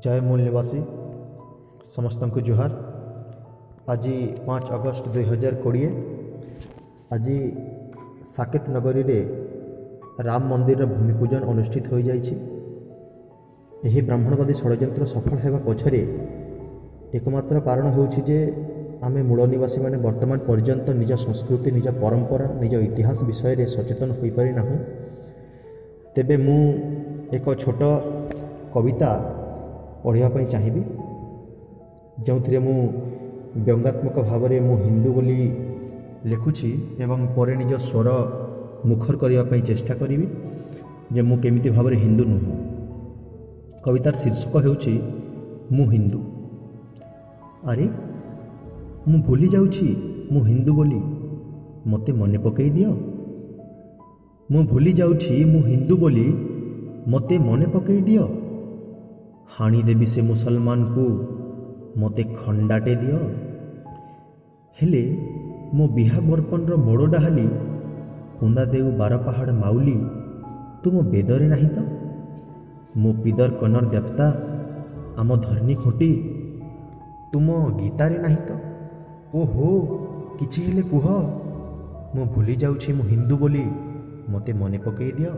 जय मूल निवासी समस्त को जुहार। आज 5 अगस्त 2020 आज साकेत नगरी रे राम मंदिर भूमिपूजन अनुष्ठित हो जाइछि। एही ब्राह्मणवादी षड्यंत्र सफल हेबा पछरे एकमात्र कारण होउछि जे आमे मूल निवासी माने वर्तमान पर्यंत निज संस्कृति, निज परंपरा, निज इतिहास विषय रे सचेतन होई पारि नाहु। तेबे मु एक छोट कविता पढ़ापी चाहिए जो थे मु व्यंगात्मक भाव में मु हिंदू बोली लिखुची एवं पर निज स्वर मुखर करने चेष्टा करी जे मु केमिति भाव में हिंदू नुह। कवितार शीर्षक हेउची मु हिंदू। अरे मु भूली जाउची मु हिंदू बोली मते मने पकई दियो। मु भूली जाउची मु हिंदू बोली मते मने पकई दियो। हाणी देवी से मुसलमान को मते खंडाटे दियो। हेले मो बिहा बर्पण मोड़ डाहाली कुंदा देऊ बार पहाड़ माउली तुम बेदरे नहीं तो। मो पिदर कनर देवता आम धरनी खुंटी तुम गीतारे नहीं तो। ओहो किछि हेले कुह मु भूली जाउछि मु हिंदू बोली मते मने पकई दियो।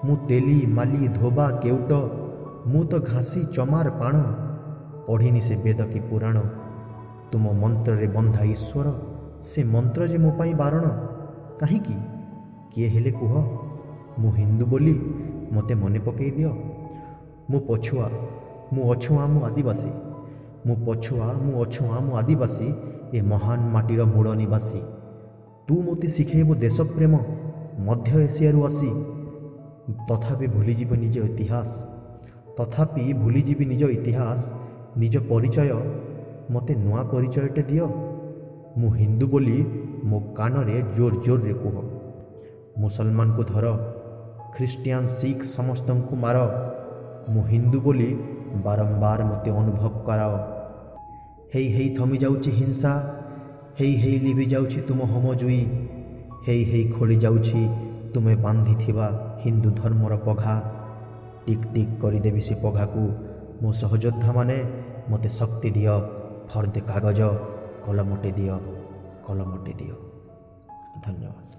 मु तेली माली धोबा केउट मु तो घासी चमार पाण पढ़िनी से वेद की पुराण। तुम मंत्र रे बंधा ईश्वर से मंत्र जे मो पाई बारण काहीकि किए हेले कुह मु हिंदू बोली मते मने पकई दियो। मु पछुआ मु अछुआ मु आदिवासी मु पछुआ मु अछुआ मु आदिवासी ए महान माटीर मूल निवासी। तू मते शिखेबो देश प्रेम मध्य एशियारू आसी तथापि भूलीजीव निज इतिहास। तथापि भूलीजीवी निज इतिहास निज परिचय मते नुआ परिचयटे दियो। मु हिंदू बोली मो कान रे जोर जोर रे कुह। मुसलमान को धर ख्रीस्टियान सिख समस्त को मार। मु हिंदू बोली बारंबार मते अनुभव कराओ। हेई हेई थमी जाउची हिंसा हेई हेई लिभि जाउची तुम होम जुई। हेई हेई खोली जाउची तुमे बांधी थिबा हिंदू धर्मर पघा। टिक टिक करदेवी से पघा को मो सहयोद्धा माने मते शक्ति दियो। फर्दे कागज कलमटे दियो कलमटे दियो। धन्यवाद।